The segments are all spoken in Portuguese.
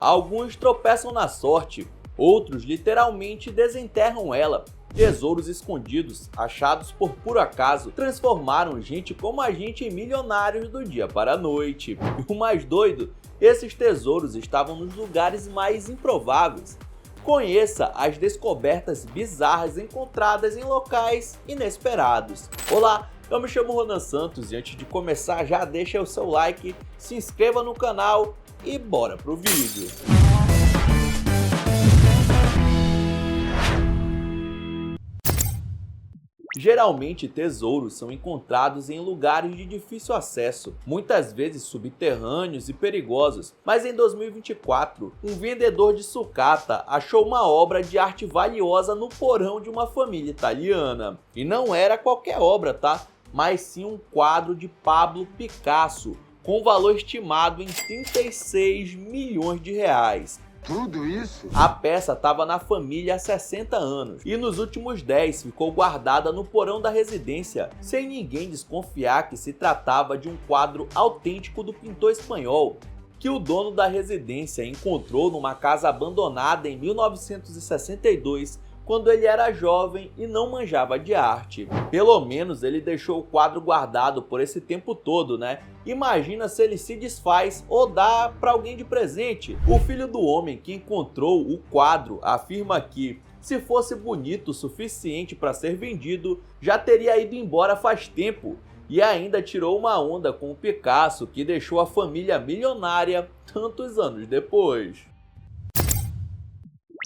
Alguns tropeçam na sorte, outros literalmente desenterram ela. Tesouros escondidos, achados por puro acaso, transformaram gente como a gente em milionários do dia para a noite. E o mais doido, esses tesouros estavam nos lugares mais improváveis. Conheça as descobertas bizarras encontradas em locais inesperados. Olá, eu me chamo Ronan Santos e antes de começar já deixa o seu like, se inscreva no canal e bora pro vídeo. Geralmente, tesouros são encontrados em lugares de difícil acesso, muitas vezes subterrâneos e perigosos. Mas em 2024, um vendedor de sucata achou uma obra de arte valiosa no porão de uma família italiana. E não era qualquer obra, tá? Mas sim um quadro de Pablo Picasso, com valor estimado em 36 milhões de reais. Tudo isso? A peça estava na família há 60 anos e nos últimos 10 ficou guardada no porão da residência, sem ninguém desconfiar que se tratava de um quadro autêntico do pintor espanhol, que o dono da residência encontrou numa casa abandonada em 1962, quando ele era jovem e não manjava de arte. Pelo menos ele deixou o quadro guardado por esse tempo todo, né? Imagina se ele se desfaz ou dá para alguém de presente. O filho do homem que encontrou o quadro afirma que, se fosse bonito o suficiente para ser vendido, já teria ido embora faz tempo. E ainda tirou uma onda com o Picasso, que deixou a família milionária tantos anos depois.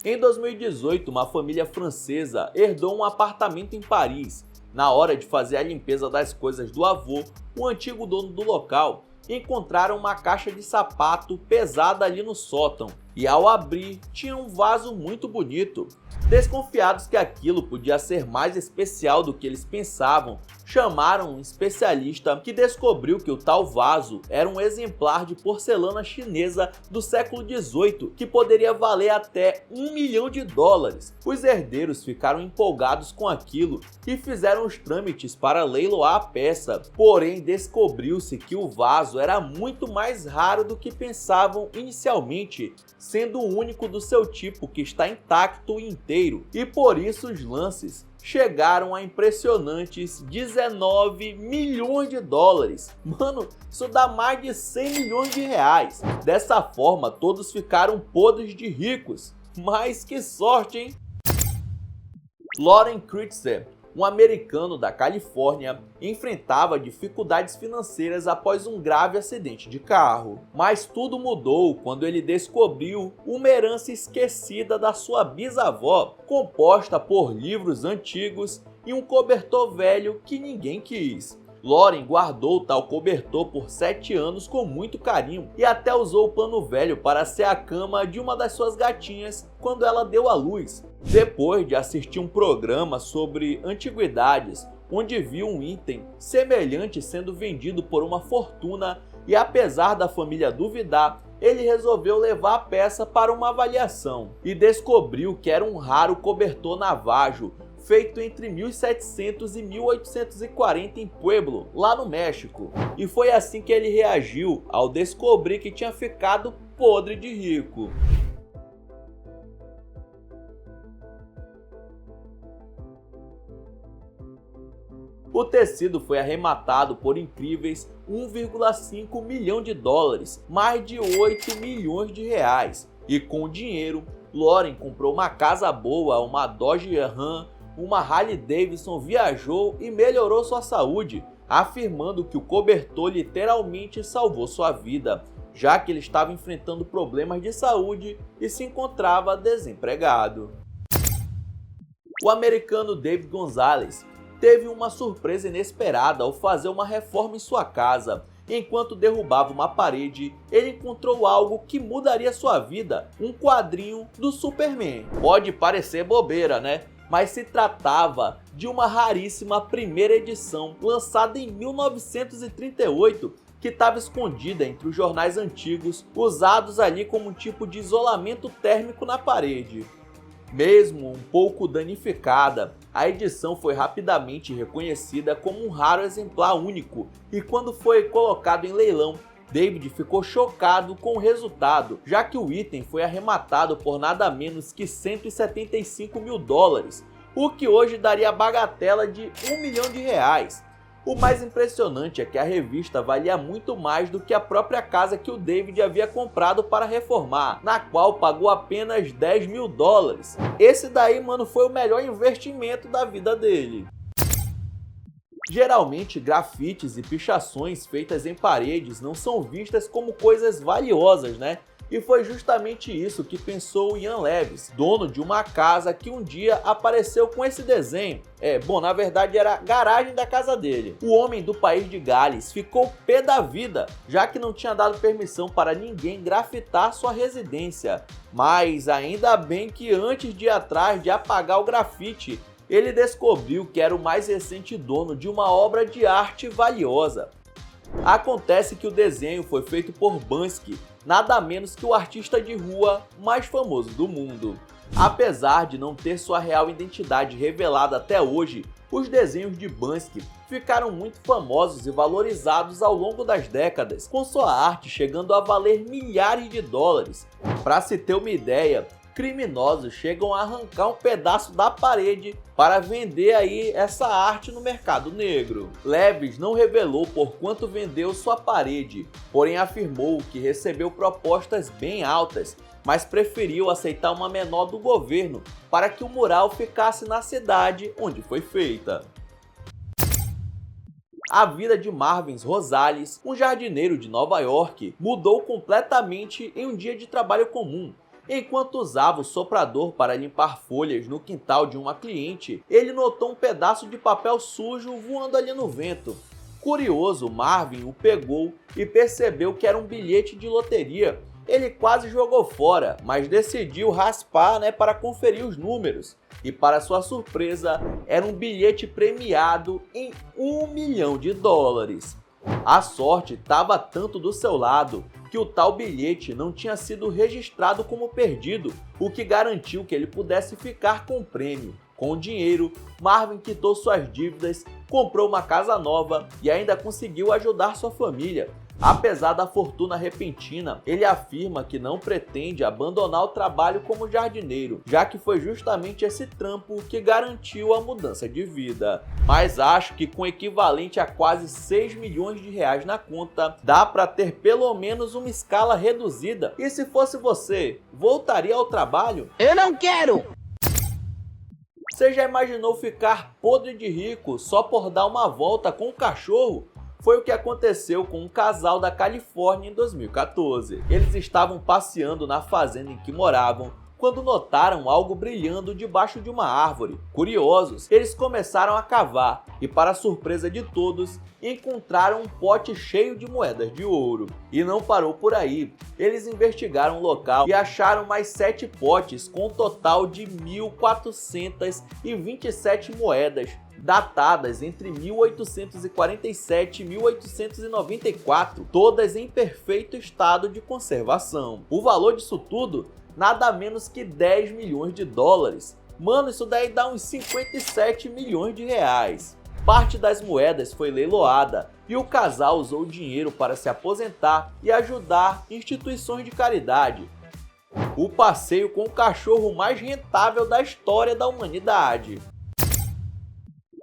Em 2018, uma família francesa herdou um apartamento em Paris. Na hora de fazer a limpeza das coisas do avô, o antigo dono do local encontraram uma caixa de sapato pesada ali no sótão. E ao abrir, tinha um vaso muito bonito. Desconfiados que aquilo podia ser mais especial do que eles pensavam, chamaram um especialista que descobriu que o tal vaso era um exemplar de porcelana chinesa do século XVIII que poderia valer até $1 milhão. Os herdeiros ficaram empolgados com aquilo e fizeram os trâmites para leiloar a peça, porém descobriu-se que o vaso era muito mais raro do que pensavam inicialmente, sendo o único do seu tipo que está intacto e inteiro, e por isso os lances chegaram a impressionantes $19 milhões. Mano, isso dá mais de 100 milhões de reais. Dessa forma, todos ficaram podres de ricos. Mas que sorte, hein? Loren Kreutzer, um americano da Califórnia, enfrentava dificuldades financeiras após um grave acidente de carro. Mas tudo mudou quando ele descobriu uma herança esquecida da sua bisavó, composta por livros antigos e um cobertor velho que ninguém quis. Loren guardou tal cobertor por 7 anos com muito carinho e até usou o pano velho para ser a cama de uma das suas gatinhas quando ela deu à luz. Depois de assistir um programa sobre antiguidades, onde viu um item semelhante sendo vendido por uma fortuna e apesar da família duvidar, ele resolveu levar a peça para uma avaliação e descobriu que era um raro cobertor navajo, feito entre 1700 e 1840 em Pueblo, lá no México. E foi assim que ele reagiu ao descobrir que tinha ficado podre de rico. O tecido foi arrematado por incríveis $1,5 milhão, mais de 8 milhões de reais. E com o dinheiro, Loren comprou uma casa boa, uma Dodge Ram, uma Harley Davidson, viajou e melhorou sua saúde, afirmando que o cobertor literalmente salvou sua vida, já que ele estava enfrentando problemas de saúde e se encontrava desempregado. O americano David Gonzalez teve uma surpresa inesperada ao fazer uma reforma em sua casa. Enquanto derrubava uma parede, ele encontrou algo que mudaria sua vida, um quadrinho do Superman. Pode parecer bobeira, né? Mas se tratava de uma raríssima primeira edição, lançada em 1938, que estava escondida entre os jornais antigos, usados ali como um tipo de isolamento térmico na parede. Mesmo um pouco danificada, a edição foi rapidamente reconhecida como um raro exemplar único e quando foi colocado em leilão, David ficou chocado com o resultado, já que o item foi arrematado por nada menos que 175 mil dólares, o que hoje daria a bagatela de R$1 milhão. O mais impressionante é que a revista valia muito mais do que a própria casa que o David havia comprado para reformar, na qual pagou apenas 10 mil dólares. Esse daí, mano, foi o melhor investimento da vida dele. Geralmente, grafites e pichações feitas em paredes não são vistas como coisas valiosas, né? E foi justamente isso que pensou Ian Levis, dono de uma casa que um dia apareceu com esse desenho. Na verdade era a garagem da casa dele. O homem do país de Gales ficou pé da vida, já que não tinha dado permissão para ninguém grafitar sua residência. Mas ainda bem que antes de ir atrás de apagar o grafite, ele descobriu que era o mais recente dono de uma obra de arte valiosa. Acontece que o desenho foi feito por Banksy, nada menos que o artista de rua mais famoso do mundo. Apesar de não ter sua real identidade revelada até hoje, os desenhos de Banksy ficaram muito famosos e valorizados ao longo das décadas, com sua arte chegando a valer milhares de dólares. Para se ter uma ideia, criminosos chegam a arrancar um pedaço da parede para vender aí essa arte no mercado negro. Levis não revelou por quanto vendeu sua parede, porém afirmou que recebeu propostas bem altas, mas preferiu aceitar uma menor do governo para que o mural ficasse na cidade onde foi feita. A vida de Marvin Rosales, um jardineiro de Nova York, mudou completamente em um dia de trabalho comum. Enquanto usava o soprador para limpar folhas no quintal de uma cliente, ele notou um pedaço de papel sujo voando ali no vento. Curioso, Marvin o pegou e percebeu que era um bilhete de loteria. Ele quase jogou fora, mas decidiu raspar, para conferir os números. E para sua surpresa, era um bilhete premiado em R$1 milhão. A sorte estava tanto do seu lado que o tal bilhete não tinha sido registrado como perdido, o que garantiu que ele pudesse ficar com o prêmio. Com o dinheiro, Marvin quitou suas dívidas, comprou uma casa nova e ainda conseguiu ajudar sua família. Apesar da fortuna repentina, ele afirma que não pretende abandonar o trabalho como jardineiro, já que foi justamente esse trampo que garantiu a mudança de vida. Mas acho que com equivalente a quase R$6 milhões na conta, dá para ter pelo menos uma escala reduzida. E se fosse você, voltaria ao trabalho? Eu não quero! Você já imaginou ficar podre de rico só por dar uma volta com o cachorro? Foi o que aconteceu com um casal da Califórnia em 2014. Eles estavam passeando na fazenda em que moravam quando notaram algo brilhando debaixo de uma árvore. Curiosos, eles começaram a cavar e, para surpresa de todos, encontraram um pote cheio de moedas de ouro. E não parou por aí. Eles investigaram o local e acharam mais 7 potes com um total de 1.427 moedas, datadas entre 1847 e 1894, todas em perfeito estado de conservação. O valor disso tudo, nada menos que R$10 milhões. Mano, isso daí dá uns 57 milhões de reais. Parte das moedas foi leiloada e o casal usou o dinheiro para se aposentar e ajudar instituições de caridade. O passeio com o cachorro mais rentável da história da humanidade.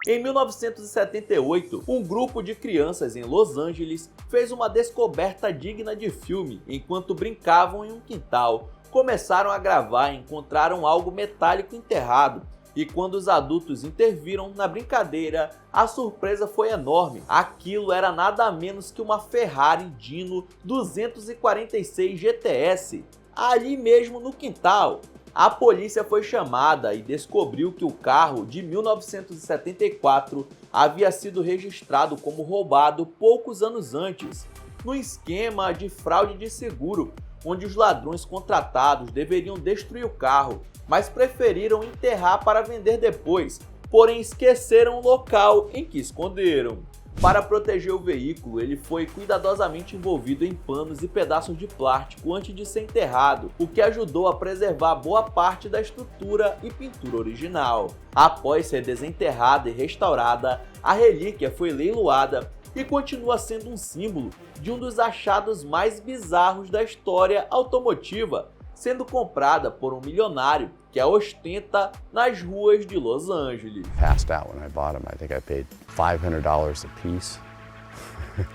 Em 1978, um grupo de crianças em Los Angeles fez uma descoberta digna de filme enquanto brincavam em um quintal. Começaram a gravar e encontraram algo metálico enterrado. E quando os adultos interviram na brincadeira, a surpresa foi enorme. Aquilo era nada menos que uma Ferrari Dino 246 GTS, ali mesmo no quintal. A polícia foi chamada e descobriu que o carro, de 1974, havia sido registrado como roubado poucos anos antes, no esquema de fraude de seguro, onde os ladrões contratados deveriam destruir o carro, mas preferiram enterrar para vender depois, porém esqueceram o local em que esconderam. Para proteger o veículo, ele foi cuidadosamente envolvido em panos e pedaços de plástico antes de ser enterrado, o que ajudou a preservar boa parte da estrutura e pintura original. Após ser desenterrada e restaurada, a relíquia foi leiloada e continua sendo um símbolo de um dos achados mais bizarros da história automotiva, sendo comprada por um milionário que a ostenta nas ruas de Los Angeles. Passed out when I bought them. I think I paid $500 a piece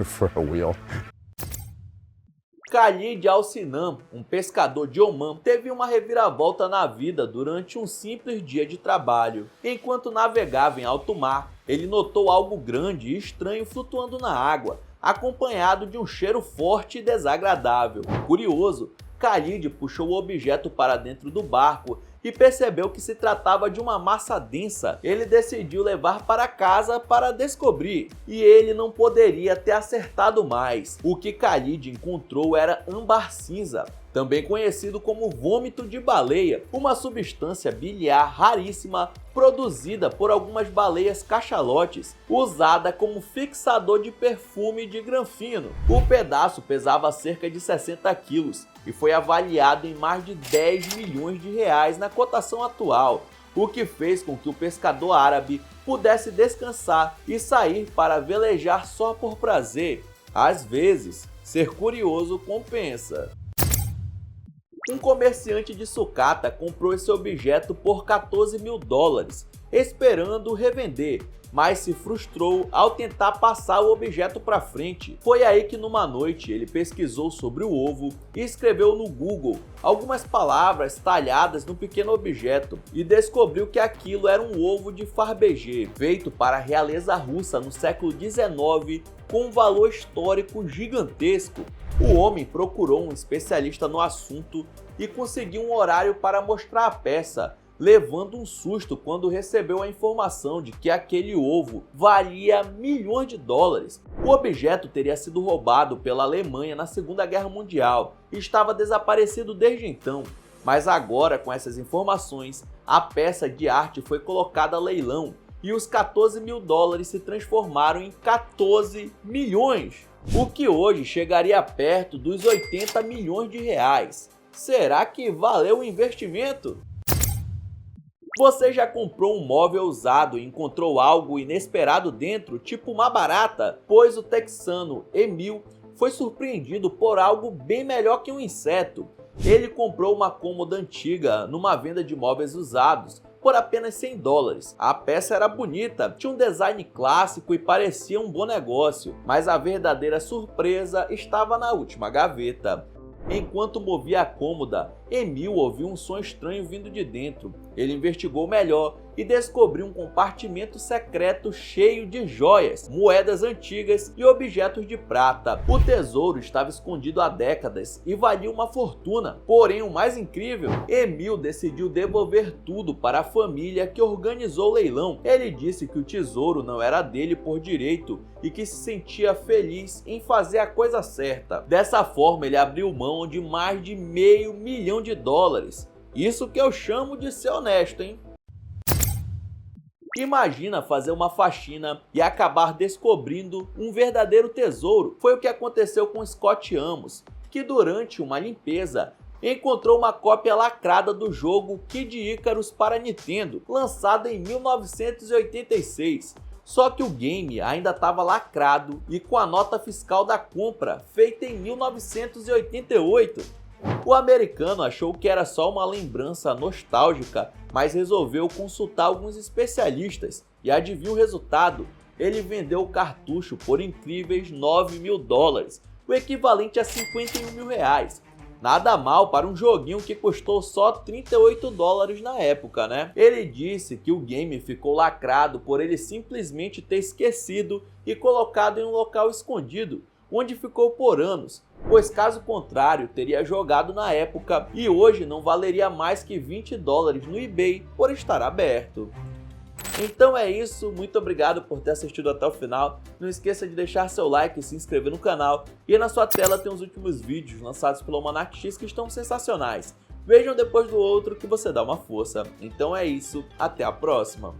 for a wheel. Khalid Al-Sinan, um pescador de Omã, teve uma reviravolta na vida durante um simples dia de trabalho. Enquanto navegava em alto mar, ele notou algo grande e estranho flutuando na água, acompanhado de um cheiro forte e desagradável. Curioso, Khalid puxou o objeto para dentro do barco e percebeu que se tratava de uma massa densa. Ele decidiu levar para casa para descobrir, e ele não poderia ter acertado mais. O que Khalid encontrou era âmbar cinza, também conhecido como vômito de baleia, uma substância biliar raríssima produzida por algumas baleias cachalotes, usada como fixador de perfume de granfino. O pedaço pesava cerca de 60 quilos e foi avaliado em mais de 10 milhões de reais na cotação atual, o que fez com que o pescador árabe pudesse descansar e sair para velejar só por prazer. Às vezes, ser curioso compensa. Um comerciante de sucata comprou esse objeto por $14 mil, esperando revender, mas se frustrou ao tentar passar o objeto para frente. Foi aí que numa noite ele pesquisou sobre o ovo e escreveu no Google algumas palavras talhadas no pequeno objeto e descobriu que aquilo era um ovo de Fabergé, feito para a realeza russa no século XIX com um valor histórico gigantesco. O homem procurou um especialista no assunto e conseguiu um horário para mostrar a peça, levando um susto quando recebeu a informação de que aquele ovo valia milhões de dólares. O objeto teria sido roubado pela Alemanha na Segunda Guerra Mundial e estava desaparecido desde então. Mas agora, com essas informações, a peça de arte foi colocada a leilão e os $14 mil se transformaram em 14 milhões, o que hoje chegaria perto dos 80 milhões de reais. Será que valeu o investimento? Você já comprou um móvel usado e encontrou algo inesperado dentro, tipo uma barata? Pois o texano Emil foi surpreendido por algo bem melhor que um inseto. Ele comprou uma cômoda antiga numa venda de móveis usados por apenas $100. A peça era bonita, tinha um design clássico e parecia um bom negócio, mas a verdadeira surpresa estava na última gaveta. Enquanto movia a cômoda, Emil ouviu um som estranho vindo de dentro. Ele investigou melhor e descobriu um compartimento secreto cheio de joias, moedas antigas e objetos de prata. O tesouro estava escondido há décadas e valia uma fortuna. Porém, o mais incrível, Emil decidiu devolver tudo para a família que organizou o leilão. Ele disse que o tesouro não era dele por direito e que se sentia feliz em fazer a coisa certa. Dessa forma, ele abriu mão de mais de $500 milhões. Isso que eu chamo de ser honesto, hein? Imagina fazer uma faxina e acabar descobrindo um verdadeiro tesouro. Foi o que aconteceu com Scott Amos, que durante uma limpeza encontrou uma cópia lacrada do jogo Kid Icarus para Nintendo, lançado em 1986. Só que o game ainda estava lacrado e com a nota fiscal da compra, feita em 1988. O americano achou que era só uma lembrança nostálgica, mas resolveu consultar alguns especialistas e adivinha o resultado? Ele vendeu o cartucho por incríveis $9 mil, o equivalente a R$51 mil. Nada mal para um joguinho que custou só $38 na época, né? Ele disse que o game ficou lacrado por ele simplesmente ter esquecido e colocado em um local escondido, onde ficou por anos, pois caso contrário teria jogado na época e hoje não valeria mais que $20 no eBay por estar aberto. Então é isso, muito obrigado por ter assistido até o final. Não esqueça de deixar seu like e se inscrever no canal. E na sua tela tem os últimos vídeos lançados pelo Almanac X que estão sensacionais. Vejam depois do outro que você dá uma força. Então é isso, até a próxima!